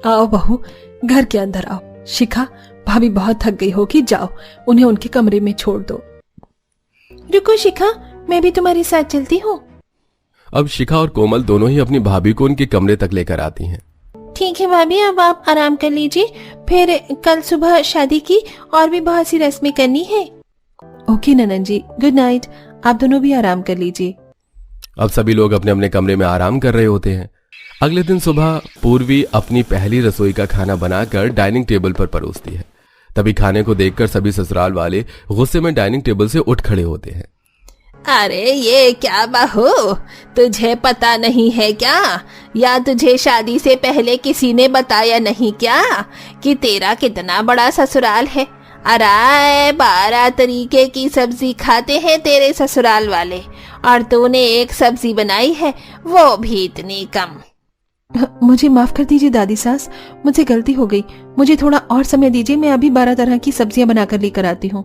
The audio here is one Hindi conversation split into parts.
आओ बहू, घर के अंदर आओ। शिखा, भाभी बहुत थक गई होगी, जाओ उन्हें उनके कमरे में छोड़ दो। रुको शिखा, मैं भी तुम्हारे साथ चलती हूँ। अब शिखा और कोमल दोनों ही अपनी भाभी को उनके कमरे तक लेकर आती हैं। ठीक है भाभी, अब आप आराम कर लीजिए, फिर कल सुबह शादी की और भी बहुत सी रस्में करनी है। ओके ननन जी, गुड नाइट। आप दोनों भी आराम कर लीजिए। अब सभी लोग अपने अपने कमरे में आराम कर रहे होते हैं। अगले दिन सुबह पूर्वी अपनी पहली रसोई का खाना बनाकर डाइनिंग टेबल पर परोसती है। तभी खाने को देखकर सभी ससुराल वाले गुस्से में डाइनिंग टेबल से उठ खड़े होते हैं। अरे ये क्या बहू, तुझे पता नहीं है क्या, या तुझे शादी से पहले किसी ने बताया नहीं क्या कि तेरा कितना बड़ा ससुराल है। अरे 12 तरीके की सब्जी खाते हैं तेरे ससुराल वाले, और तूने एक सब्जी बनाई है, वो भी इतनी कम। मुझे माफ कर दीजिए दादी सास, मुझसे गलती हो गई। मुझे थोड़ा और समय दीजिए, मैं अभी 12 तरह की सब्जियां बनाकर लेकर आती हूँ।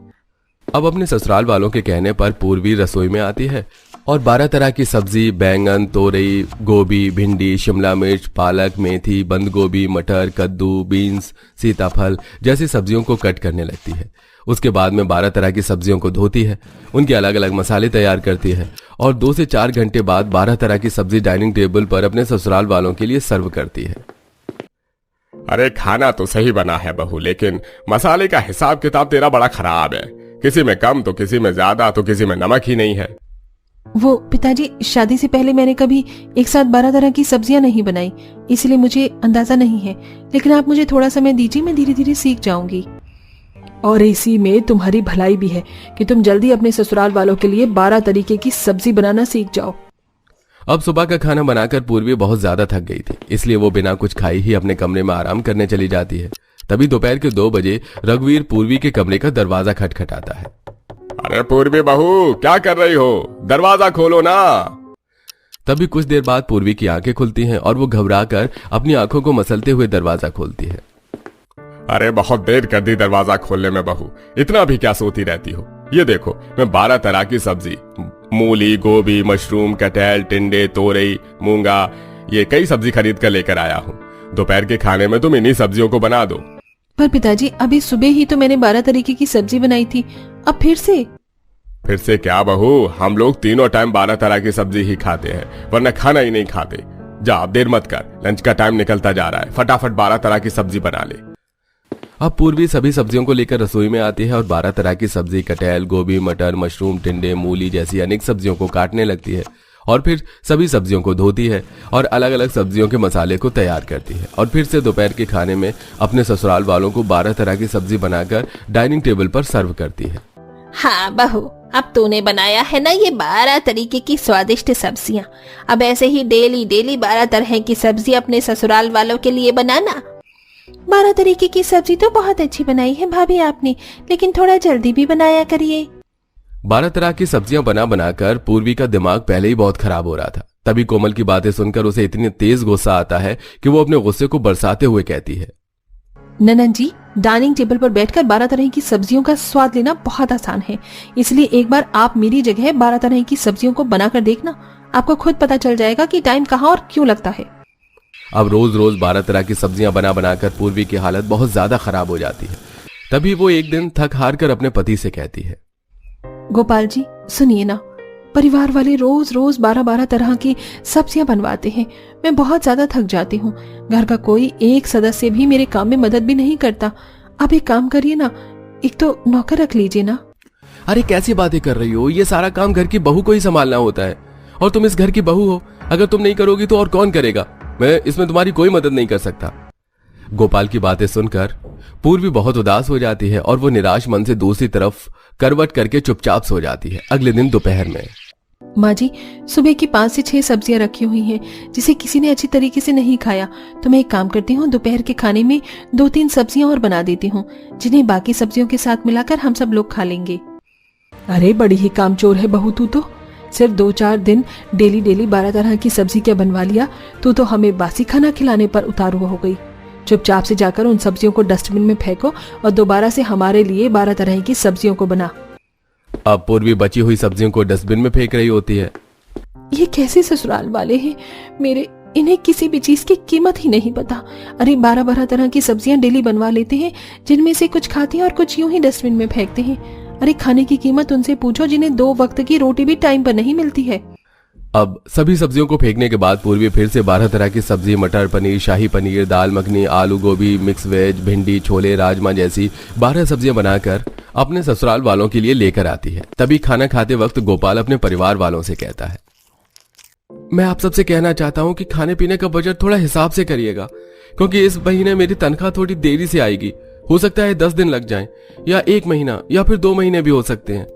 अब अपने ससुराल वालों के कहने पर पूर्वी रसोई में आती है और 12 तरह की सब्जी बैंगन, तोरई, गोभी, भिंडी, शिमला मिर्च, पालक, मेथी, बंद गोभी, मटर, कद्दू, बीन्स, सीताफल जैसी सब्जियों को कट करने लगती है। उसके बाद में 12 तरह की सब्जियों को धोती है, उनके अलग अलग मसाले तैयार करती है और 2 से 4 घंटे बाद 12 तरह की सब्जी डाइनिंग टेबल पर अपने ससुराल वालों के लिए सर्व करती है। अरे खाना तो सही बना है बहू, लेकिन मसाले का हिसाब किताब तेरा बड़ा खराब है। किसी में कम तो किसी में ज्यादा तो किसी में नमक ही नहीं है। वो पिताजी, शादी से पहले मैंने कभी एक साथ 12 तरह की सब्जियां नहीं बनाई, इसलिए मुझे अंदाजा नहीं है। लेकिन आप मुझे थोड़ा समय दीजिए, मैं धीरे धीरे सीख जाऊंगी। और इसी में तुम्हारी भलाई भी है कि तुम जल्दी अपने ससुराल वालों के लिए 12 तरीके की सब्जी बनाना सीख जाओ। अब सुबह का खाना बनाकर पूर्वी बहुत ज्यादा थक गई थी, इसलिए वो बिना कुछ खाई ही अपने कमरे में आराम करने चली जाती है। तभी दोपहर के 2 बजे रघुवीर पूर्वी के कमरे का दरवाजा खटखटाता है। अरे पूर्वी बहू, क्या कर रही हो, दरवाजा खोलो ना। तभी कुछ देर बाद पूर्वी की आंखें खुलती हैं और वो घबराकर अपनी आंखों को मसलते हुए दरवाजा खोलती है। अरे बहुत देर कर दी दरवाजा खोलने में बहू, इतना भी क्या सोती रहती हो। ये देखो, मैं 12 तरह की सब्जी, मूली, गोभी, मशरूम, कटहल, टिंडे, तोरई, मूंगा, ये कई सब्जी खरीद कर लेकर आया हूँ। दोपहर के खाने में तुम इन्हीं सब्जियों को बना दो। पर पिताजी, अभी सुबह ही तो मैंने 12 तरीके की सब्जी बनाई थी, अब फिर से क्या बहू, हम लोग तीनों टाइम 12 तरह की सब्जी ही खाते हैं, वरना खाना ही नहीं खाते। जा, अब देर मत कर, लंच का टाइम निकलता जा रहा है, फटाफट 12 तरह की सब्जी बना ले। अब पूर्वी सभी सब्जियों को लेकर रसोई में आती है और 12 तरह की सब्जी कटहल, गोभी, मटर, मशरूम, टिंडे, मूली जैसी अनेक सब्जियों को काटने लगती है और फिर सभी सब्जियों को धोती है और अलग अलग सब्जियों के मसाले को तैयार करती है और फिर से दोपहर के खाने में अपने ससुराल वालों को 12 तरह की सब्जी बनाकर डाइनिंग टेबल पर सर्व करती है। हाँ बहू, अब तूने बनाया है ना ये 12 तरीके की स्वादिष्ट सब्जियां, अब ऐसे ही डेली डेली 12 तरह की सब्जी अपने ससुराल वालों के लिए बनाना। 12 तरीके की सब्जी तो बहुत अच्छी बनाई है भाभी आपने, लेकिन थोड़ा जल्दी भी बनाया करिए। 12 तरह की सब्जियां बना बनाकर पूर्वी का दिमाग पहले ही बहुत खराब हो रहा था। तभी कोमल की बातें सुनकर उसे इतनी तेज गुस्सा आता है कि वो अपने गुस्से को बरसाते हुए कहती है, ननन जी, डाइनिंग टेबल पर बैठकर 12 तरह की सब्जियों का स्वाद लेना बहुत आसान है, इसलिए एक बार आप मेरी जगह 12 तरह की सब्जियों को बनाकर देखना, आपको खुद पता चल जाएगा कि टाइम कहाँ और क्यों लगता है। अब रोज रोज 12 तरह की सब्जियां बना बनाकर पूर्वी की हालत बहुत ज्यादा खराब हो जाती है। तभी वो एक दिन थक हार कर अपने पति से कहती है, गोपाल जी सुनिए ना, परिवार वाले रोज रोज 12 तरह की सब्जियां बनवाते हैं, मैं बहुत ज्यादा थक जाती हूँ। घर का कोई एक सदस्य भी मेरे काम में मदद भी नहीं करता। आप एक काम करिए ना, एक तो नौकर रख लीजिए ना। अरे कैसी बातें कर रही हो, ये सारा काम घर की बहू को ही संभालना होता है और तुम इस घर की बहू हो, अगर तुम नहीं करोगी तो और कौन करेगा, मैं इसमें तुम्हारी कोई मदद नहीं कर सकता। गोपाल की बातें सुनकर पूर्वी बहुत उदास हो जाती है और वो निराश मन से दूसरी तरफ करवट करके चुपचाप सो जाती है। अगले दिन दोपहर में, माँ जी, सुबह की 5 से 6 सब्जियां रखी हुई हैं, जिसे किसी ने अच्छी तरीके से नहीं खाया, तो मैं एक काम करती हूँ, दोपहर के खाने में 2-3 सब्जियां और बना देती हूँ, जिन्हें बाकी सब्जियों के साथ मिलाकर हम सब लोग खा लेंगे। अरे बड़ी ही कामचोर है बहू तू तो, सिर्फ 2-4 दिन डेली डेली 12 तरह की सब्जी क्या बनवा लिया, तू तो हमें बासी खाना खिलाने पर उतारू हो गई। चुपचाप से जाकर उन सब्जियों को डस्टबिन में फेंको और दोबारा से हमारे लिए 12 तरह की सब्जियों को बना। अब पूर्वी बची हुई सब्जियों को डस्टबिन में फेंक रही होती है। ये कैसे ससुराल वाले हैं, मेरे इन्हें किसी भी चीज की कीमत ही नहीं पता। अरे 12-12 तरह की सब्जियां डेली बनवा लेते हैं, जिनमें से कुछ खाते हैं और कुछ यूं ही डस्टबिन में फेंकते हैं। अरे खाने की कीमत उनसे पूछो जिन्हें 2 वक्त की रोटी भी टाइम पर नहीं मिलती है। अब सभी सब्जियों को फेंकने के बाद पूर्वी फिर से 12 तरह की सब्जी, मटर पनीर, शाही पनीर, दाल मखनी, आलू गोभी, मिक्स वेज, भिंडी, छोले, राजमा जैसी 12 सब्जियां बनाकर अपने ससुराल वालों के लिए लेकर आती है। तभी खाना खाते वक्त गोपाल अपने परिवार वालों से कहता है, मैं आप सबसे कहना चाहता हूं कि खाने पीने का बजट थोड़ा हिसाब से करिएगा, क्योंकि इस महीने मेरी तनख्वाह थोड़ी देरी से आएगी। हो सकता है 10 दिन लग जाएं, या 1 महीना, या फिर 2 महीने भी हो सकते हैं।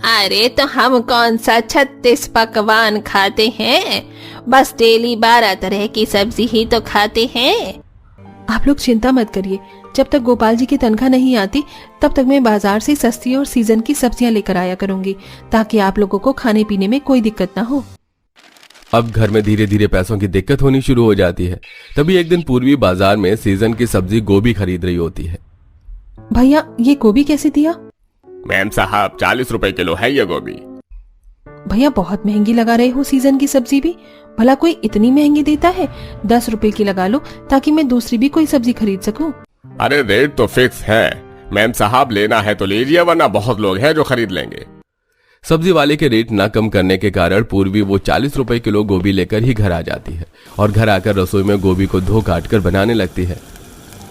अरे तो हम कौन सा 36 पकवान खाते हैं, बस डेली 12 तरह की सब्जी ही तो खाते हैं। आप लोग चिंता मत करिए, जब तक गोपाल जी की तनख्वाह नहीं आती तब तक मैं बाजार से सस्ती और सीजन की सब्जियां लेकर आया करूंगी, ताकि आप लोगों को खाने पीने में कोई दिक्कत ना हो। अब घर में धीरे धीरे पैसों की दिक्कत होनी शुरू हो जाती है। तभी एक दिन पूर्वी बाजार में सीजन की सब्जी गोभी खरीद रही होती है। भैया ये गोभी कैसे दिया? मैम साहब 40 रुपए किलो है ये गोभी। भैया बहुत महंगी लगा रहे हो सीजन की सब्जी भी, भला कोई इतनी महंगी देता है? 10 रुपए की लगा लो ताकि मैं दूसरी भी कोई सब्जी खरीद सकूं। अरे रेट तो फिक्स है मैम साहब, लेना है तो लीजिए, वरना बहुत लोग हैं जो खरीद लेंगे। सब्जी वाले के रेट न कम करने के कारण पूर्वी वो 40 रुपए किलो गोभी लेकर ही घर आ जाती है और घर आकर रसोई में गोभी को धो काट कर बनाने लगती है।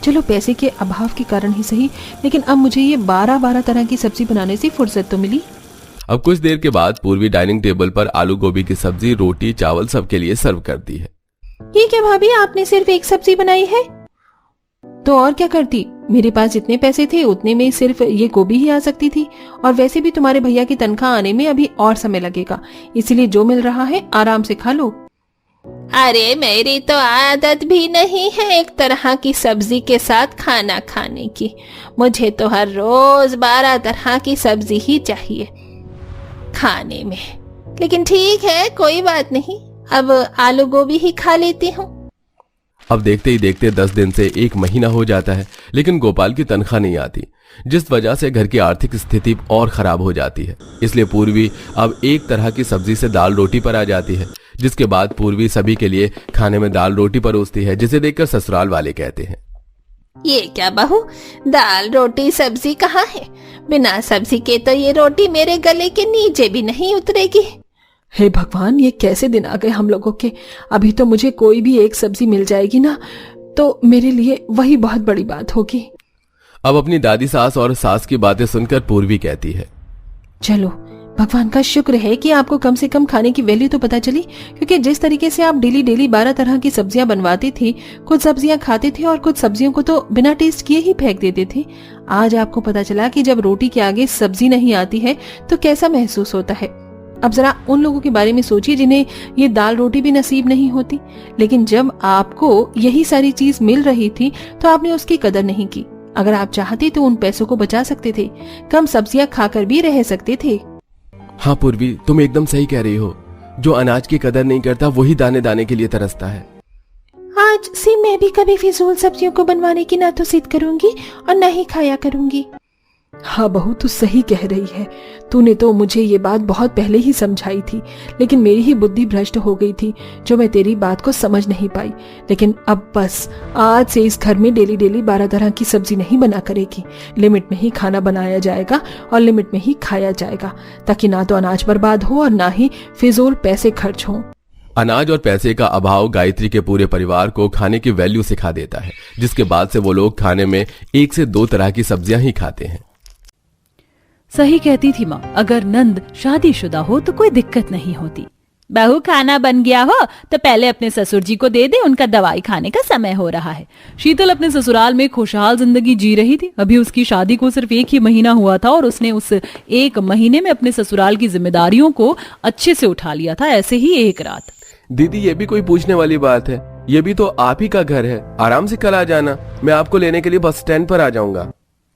चलो पैसे के अभाव के कारण ही सही, लेकिन अब मुझे ये 12-12 तरह की सब्जी बनाने से फुर्सत तो मिली। अब कुछ देर के बाद पूर्वी डाइनिंग टेबल पर आलू गोभी की सब्जी, रोटी, चावल सबके लिए सर्व करती है। ये क्या भाभी, आपने सिर्फ एक सब्जी बनाई है? तो और क्या करती, मेरे पास जितने पैसे थे उतने में सिर्फ ये गोभी ही आ सकती थी, और वैसे भी तुम्हारे भैया की तनख्वाह आने में अभी और समय लगेगा, इसलिए जो मिल रहा है आराम से खा लो। अरे मेरी तो आदत भी नहीं है एक तरह की सब्जी के साथ खाना खाने की, मुझे तो हर रोज 12 तरह की सब्जी ही चाहिए खाने में। लेकिन ठीक है, कोई बात नहीं, अब आलू गोभी ही खा लेती हूँ। अब देखते ही देखते 10 दिन से 1 महीना हो जाता है, लेकिन गोपाल की तनख्वाह नहीं आती, जिस वजह से घर की आर्थिक स्थिति और खराब हो जाती है। इसलिए पूर्वी अब एक तरह की सब्जी से दाल रोटी पर आ जाती है, जिसके बाद पूर्वी सभी के लिए खाने में दाल रोटी परोसती है, जिसे देखकर ससुराल वाले कहते हैं, ये क्या बहू, दाल रोटी सब्जी कहाँ है? बिना सब्जी के तो ये रोटी मेरे गले के नीचे भी नहीं उतरेगी। हे भगवान, ये कैसे दिन आ गए हम लोगों के। अभी तो मुझे कोई भी एक सब्जी मिल जाएगी ना, तो मेरे लिए वही बहुत बड़ी बात होगी। अब अपनी दादी सास और सास की बातें सुनकर पूर्वी कहती है, चलो भगवान का शुक्र है कि आपको कम से कम खाने की वैल्यू तो पता चली, क्योंकि जिस तरीके से आप डेली 12 तरह की सब्जियां बनवाती थी, कुछ सब्जियां खाते थे और कुछ सब्जियों को तो बिना टेस्ट किए ही फेंक देते थे। आज आपको पता चला कि जब रोटी के आगे सब्जी नहीं आती है तो कैसा महसूस होता है। अब जरा उन लोगों के बारे में सोचिए जिन्हें ये दाल रोटी भी नसीब नहीं होती, लेकिन जब आपको यही सारी चीज मिल रही थी तो आपने उसकी कदर नहीं की। अगर आप चाहते तो उन पैसों को बचा सकते थे, कम सब्जियां खाकर भी रह सकते थे। हाँ पूर्वी, तुम एकदम सही कह रही हो। जो अनाज की कदर नहीं करता वही दाने दाने के लिए तरसता है। आज से मैं भी कभी फिजूल सब्जियों को बनवाने की ना तो जिद करूंगी और ना ही खाया करूंगी। हाँ बहू, तू सही कह रही है। तूने तो मुझे ये बात बहुत पहले ही समझाई थी, लेकिन मेरी ही बुद्धि भ्रष्ट हो गई थी जो मैं तेरी बात को समझ नहीं पाई। लेकिन अब बस आज से इस घर में डेली 12 तरह की सब्जी नहीं बना करेगी। लिमिट में ही खाना बनाया जाएगा और लिमिट में ही खाया जाएगा, ताकि ना तो अनाज बर्बाद हो और ना ही फिजूल पैसे खर्च हो। अनाज और पैसे का अभाव गायत्री के पूरे परिवार को खाने की वैल्यू सिखा देता है, जिसके बाद से वो लोग खाने में 1 से 2 तरह की सब्जियां ही खाते हैं। सही कहती थी माँ, अगर नंद शादीशुदा हो तो कोई दिक्कत नहीं होती। बहू खाना बन गया हो तो पहले अपने ससुर जी को दे दे, उनका दवाई खाने का समय हो रहा है। शीतल अपने ससुराल में खुशहाल जिंदगी जी रही थी। अभी उसकी शादी को सिर्फ 1 ही महीना हुआ था और उसने उस 1 महीने में अपने ससुराल की जिम्मेदारियों को अच्छे से उठा लिया था। ऐसे ही एक रात, दीदी ये भी कोई पूछने वाली बात है, ये भी तो आप ही का घर है, आराम से कल आ जाना, मैं आपको लेने के लिए बस स्टैंड पर आ जाऊंगा।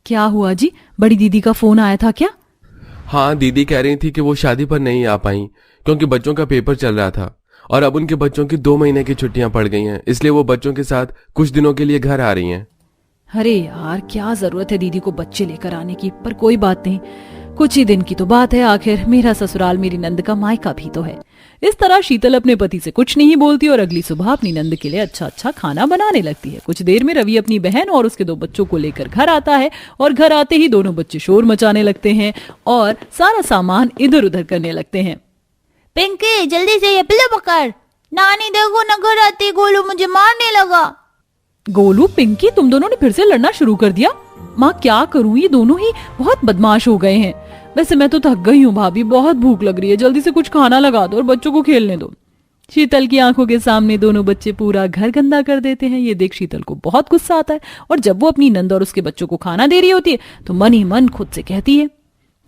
क्या हुआ जी, बड़ी दीदी का फोन आया था क्या? हाँ, दीदी कह रही थी कि वो शादी पर नहीं आ पाई क्योंकि बच्चों का पेपर चल रहा था और अब उनके बच्चों की 2 महीने की छुट्टियां पड़ गई हैं, इसलिए वो बच्चों के साथ कुछ दिनों के लिए घर आ रही हैं। अरे यार, क्या जरूरत है दीदी को बच्चे लेकर आने की, पर कोई बात नहीं, कुछ ही दिन की तो बात है। आखिर मेरा ससुराल मेरी नंद का मायका भी तो है। इस तरह शीतल अपने पति से कुछ नहीं बोलती और अगली सुबह अपनी नंद के लिए अच्छा अच्छा खाना बनाने लगती है। कुछ देर में रवि अपनी बहन और उसके 2 बच्चों को लेकर घर आता है और घर आते ही दोनों बच्चे शोर मचाने लगते हैं और सारा सामान इधर उधर करने लगते हैं। पिंकी जल्दी से ये पिल्लो पकड़, नानी देखो न घर आती गोलू मुझे मारने लगा। गोलू, पिंकी, तुम दोनों ने फिर से लड़ना शुरू कर दिया। माँ क्या करूं, ये दोनों ही बहुत बदमाश हो गए हैं। वैसे मैं तो थक गई हूँ भाभी, बहुत भूख लग रही है, जल्दी से कुछ खाना लगा दो और बच्चों को खेलने दो। शीतल की आंखों के सामने दोनों बच्चे पूरा घर गंदा कर देते हैं। ये देख शीतल को बहुत गुस्सा आता है और जब वो अपनी नंद और उसके बच्चों को खाना दे रही होती है तो मन ही मन खुद से कहती है,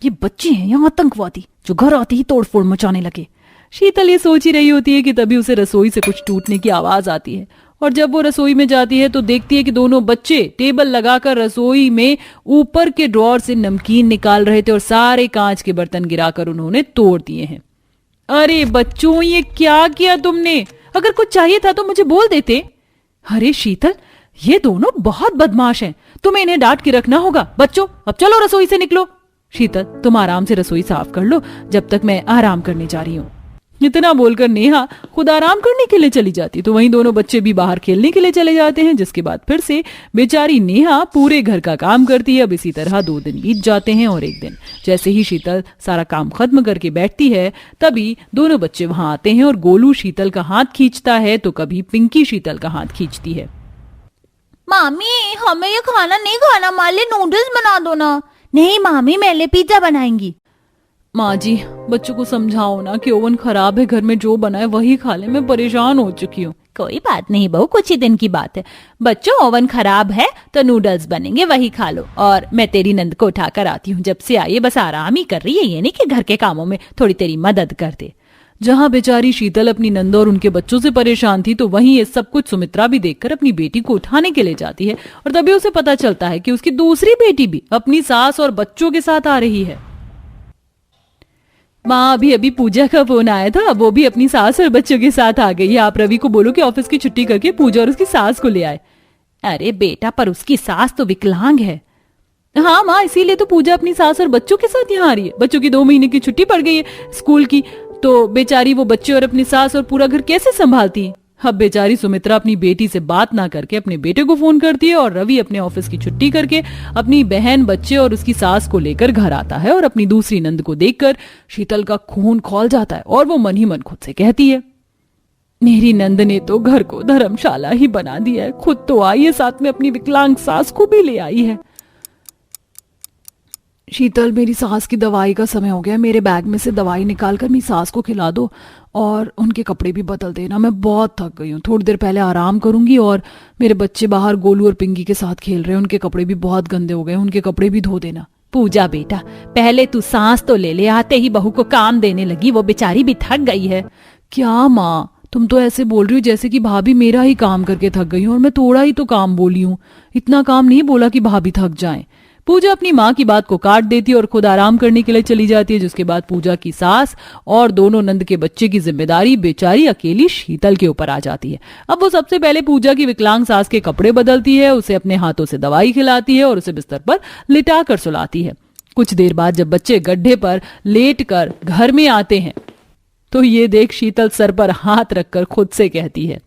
ये बच्चे हैं या आतंकवादी जो घर आते ही तोड़फोड़ मचाने लगे। शीतल ये सोच ही रही होती है कि तभी उसे रसोई से कुछ टूटने की आवाज आती है और जब वो रसोई में जाती है तो देखती है कि दोनों बच्चे टेबल लगाकर रसोई में ऊपर के ड्रॉर से नमकीन निकाल रहे थे और सारे कांच के बर्तन गिराकर उन्होंने तोड़ दिए हैं। अरे बच्चों, ये क्या किया तुमने? अगर कुछ चाहिए था तो मुझे बोल देते। अरे शीतल, ये दोनों बहुत बदमाश हैं, तुम्हें इन्हें डांट के रखना होगा। बच्चों अब चलो रसोई से निकलो। शीतल तुम आराम से रसोई साफ कर लो जब तक मैं आराम करने जा रही हूँ। इतना बोलकर नेहा खुद आराम करने के लिए चली जाती तो वहीं दोनों बच्चे भी बाहर खेलने के लिए चले जाते हैं। जिसके बाद फिर से बेचारी नेहा पूरे घर का काम करती है। अब इसी तरह 2 दिन बीत जाते हैं और एक दिन जैसे ही शीतल सारा काम खत्म करके बैठती है तभी दोनों बच्चे वहां आते हैं और गोलू शीतल का हाथ खींचता है तो कभी पिंकी शीतल का हाथ खींचती है। मामी हमें ये खाना नहीं खाना, मान ले नूडल्स बना दो ना। नहीं मामी मैं ले पिज्जा बनाएंगी। माँ जी बच्चों को समझाओ ना कि ओवन खराब है, घर में जो बना है वही खा ले, मैं परेशान हो चुकी हूँ। कोई बात नहीं बहू, कुछ ही दिन की बात है। बच्चों ओवन खराब है तो नूडल्स बनेंगे, वही खा लो। और मैं तेरी नंद को उठा कर आती हूँ, जब से आई है बस आराम ही कर रही है, ये नहीं कि घर के कामों में थोड़ी तेरी मदद कर दे। जहाँ बेचारी शीतल अपनी नंद और उनके बच्चों से परेशान थी तो वहीं ये सब कुछ सुमित्रा भी देखकर अपनी बेटी को उठाने के लिए जाती है और तभी उसे पता चलता है कि उसकी दूसरी बेटी भी अपनी सास और बच्चों के साथ आ रही है। माँ अभी अभी पूजा का फोन आया था, वो भी अपनी सास और बच्चों के साथ आ गई है। आप रवि को बोलो कि ऑफिस की छुट्टी करके पूजा और उसकी सास को ले आए। अरे बेटा पर उसकी सास तो विकलांग है। हाँ माँ, इसीलिए तो पूजा अपनी सास और बच्चों के साथ यहाँ आ रही है। बच्चों की 2 महीने की छुट्टी पड़ गई है स्कूल की, तो बेचारी वो बच्चे और अपनी सास और पूरा घर कैसे संभालती है। अब बेचारी सुमित्रा अपनी बेटी से बात ना करके अपने बेटे को फोन करती है और रवि अपने ऑफिस की छुट्टी करके अपनी बहन, बच्चे और उसकी सास को लेकर घर आता है और अपनी दूसरी नंद को देखकर शीतल का खून खौल जाता है और वो मन ही मन खुद से कहती है, मेरी नंद ने तो घर को धर्मशाला ही बना दिया है, खुद तो आई है, साथ में अपनी विकलांग सास को भी ले आई है। शीतल मेरी सास की दवाई का समय हो गया, मेरे बैग में से दवाई निकाल कर मेरी सास को खिला दो और उनके कपड़े भी बदल देना, मैं बहुत थक गई हूँ। थोड़ी देर पहले आराम करूंगी और मेरे बच्चे बाहर गोलू और पिंकी के साथ खेल रहे हैं, उनके कपड़े भी बहुत गंदे हो गए, उनके कपड़े भी धो देना। पूजा बेटा पहले तू सांस तो ले ले, आते ही बहू को काम देने लगी, वो बेचारी भी थक गई है। क्या माँ, तुम तो ऐसे बोल रही हो जैसे कि भाभी मेरा ही काम करके थक गई हूँ और मैं थोड़ा ही तो काम बोली हूँ, इतना काम नहीं बोला कि भाभी थक जाए। पूजा अपनी माँ की बात को काट देती है और खुद आराम करने के लिए चली जाती है। जिसके बाद पूजा की सास और दोनों नंद के बच्चे की जिम्मेदारी बेचारी अकेली शीतल के ऊपर आ जाती है। अब वो सबसे पहले पूजा की विकलांग सास के कपड़े बदलती है, उसे अपने हाथों से दवाई खिलाती है और उसे बिस्तर पर लिटा कर सुलाती है। कुछ देर बाद जब बच्चे गड्ढे पर लेट कर घर में आते हैं तो ये देख शीतल सर पर हाथ रखकर खुद से कहती है,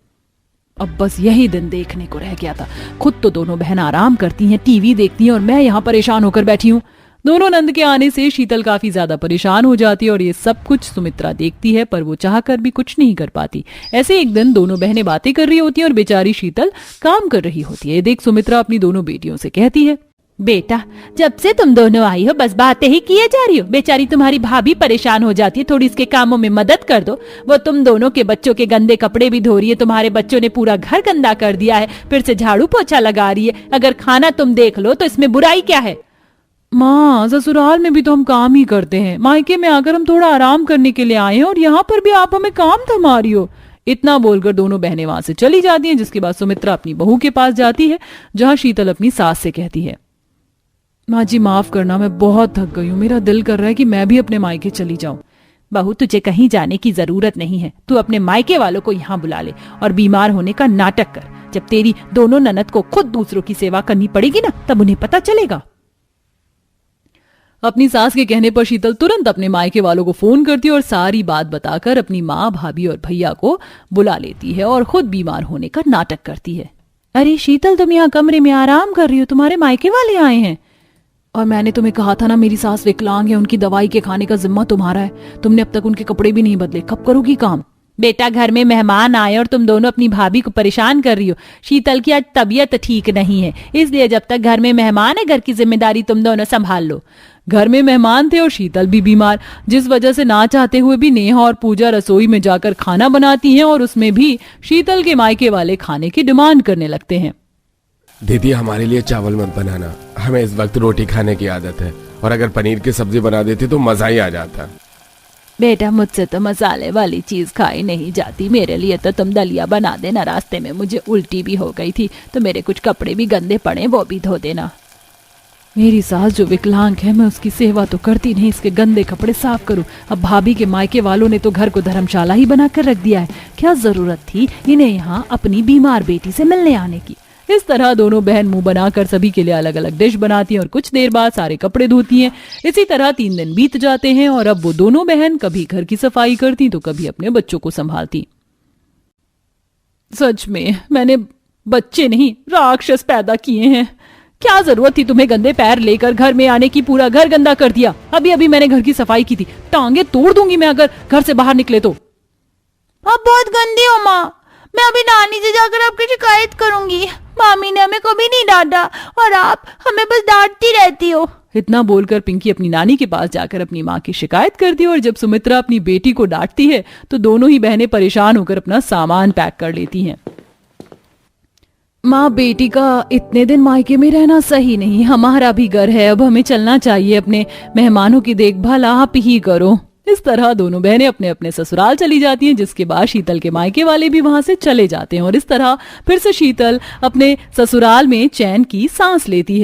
अब बस यही दिन देखने को रह गया था। खुद तो दोनों बहन आराम करती हैं, टीवी देखती हैं और मैं यहाँ परेशान होकर बैठी हूँ। दोनों नंद के आने से शीतल काफी ज्यादा परेशान हो जाती है और ये सब कुछ सुमित्रा देखती है, पर वो चाहकर भी कुछ नहीं कर पाती। ऐसे एक दिन दोनों बहनें बातें कर रही होती हैं और बेचारी शीतल काम कर रही होती है। देख सुमित्रा अपनी दोनों बेटियों से कहती है, बेटा जब से तुम दोनों आई हो बस बातें ही किए जा रही हो। बेचारी तुम्हारी भाभी परेशान हो जाती है, थोड़ी इसके कामों में मदद कर दो। वो तुम दोनों के बच्चों के गंदे कपड़े भी धो रही है, तुम्हारे बच्चों ने पूरा घर गंदा कर दिया है, फिर से झाड़ू पोछा लगा रही है। अगर खाना तुम देख लो तो इसमें बुराई क्या है? माँ ससुराल में भी तो हम काम ही करते हैं, मायके में आकर हम थोड़ा आराम करने के लिए आए हैं और यहाँ पर भी आप हमें काम थमा रही हो। इतना बोलकर दोनों बहनें वहां से चली जाती हैं। जिसके बाद सुमित्रा अपनी बहू के पास जाती है जहाँ शीतल अपनी सास से कहती है, माँ जी माफ करना, मैं बहुत थक गई हूँ, मेरा दिल कर रहा है कि मैं भी अपने मायके चली जाऊं। बहू तुझे कहीं जाने की जरूरत नहीं है, तू अपने मायके वालों को यहाँ बुला ले और बीमार होने का नाटक कर। जब तेरी दोनों ननद को खुद दूसरों की सेवा करनी पड़ेगी ना तब उन्हें पता चलेगा। अपनी सास के कहने पर शीतल तुरंत अपने मायके वालों को फोन करती है और सारी बात बताकर अपनी माँ, भाभी और भैया को बुला लेती है और खुद बीमार होने का नाटक करती है। अरे शीतल, तुम यहाँ कमरे में आराम कर रही हो, तुम्हारे मायके वाले आए हैं। और मैंने तुम्हें कहा था ना, मेरी सास विकलांग है, उनकी दवाई के खाने का जिम्मा तुम्हारा है। तुमने अब तक उनके कपड़े भी नहीं बदले, कब करोगी काम? बेटा, घर में मेहमान आए और तुम दोनों अपनी भाभी को परेशान कर रही हो। शीतल की आज तबीयत ठीक नहीं है, इसलिए जब तक घर में मेहमान है घर की जिम्मेदारी तुम दोनों संभाल लो। घर में मेहमान थे और शीतल भी बीमार, जिस वजह से ना चाहते हुए भी नेहा और पूजा रसोई में जाकर खाना बनाती हैं और उसमें भी शीतल के मायके वाले खाने की डिमांड करने लगते हैं। दीदी, हमारे लिए चावल मत बनाना, हमें इस वक्त रोटी खाने की आदत है, और अगर पनीर की सब्जी बना देती तो मजा ही आ जाता। बेटा, मुझसे तो मसाले वाली चीज खाई नहीं जाती, मेरे लिए तो तुम दलिया बना देना। रास्ते में मुझे उल्टी भी हो गई थी, तो मेरे कुछ कपड़े भी गंदे पड़े, वो भी धो देना। मेरी सास जो विकलांग है, मैं उसकी सेवा तो करती नहीं, इसके गंदे कपड़े साफ करूं। अब भाभी के मायके वालों ने तो घर को धर्मशाला ही बनाकर रख दिया है, क्या जरूरत थी इन्हें यहाँ अपनी बीमार बेटी से मिलने आने की। इस तरह दोनों बहन मुंह बनाकर सभी के लिए अलग अलग डिश बनाती हैं और कुछ देर बाद सारे कपड़े धोती हैं। इसी तरह 3 दिन बीत जाते हैं और अब वो दोनों बहन कभी घर की सफाई करती तो कभी अपने बच्चों को संभालती। सच में मैंने बच्चे नहीं, राक्षस पैदा किए हैं। क्या जरूरत थी तुम्हें गंदे पैर लेकर घर में आने की, पूरा घर गंदा कर दिया। अभी अभी मैंने घर की सफाई की थी, टांगे तोड़ दूंगी मैं अगर घर से बाहर निकले तो। आप बहुत गंदी हो माँ, मैं अभी नानी से जाकर आपकी शिकायत करूंगी। मामी ने हमें कभी नहीं डांटा और आप हमें बस डांटती रहती हो। इतना बोलकर पिंकी अपनी नानी के पास जाकर अपनी माँ की शिकायत करती है और जब सुमित्रा अपनी बेटी को डांटती है तो दोनों ही बहनें परेशान होकर अपना सामान पैक कर लेती हैं। माँ, बेटी का इतने दिन मायके में रहना सही नहीं, हमारा भी घर है, अब हमें चलना चाहिए, अपने मेहमानों की देखभाल आप ही करो। इस तरह दोनों बहनें अपने अपने ससुराल चली जाती हैं, जिसके बाद शीतल के मायके वाले भी वहां से चले जाते हैं और इस तरह फिर से शीतल अपने ससुराल में चैन की सांस लेती है।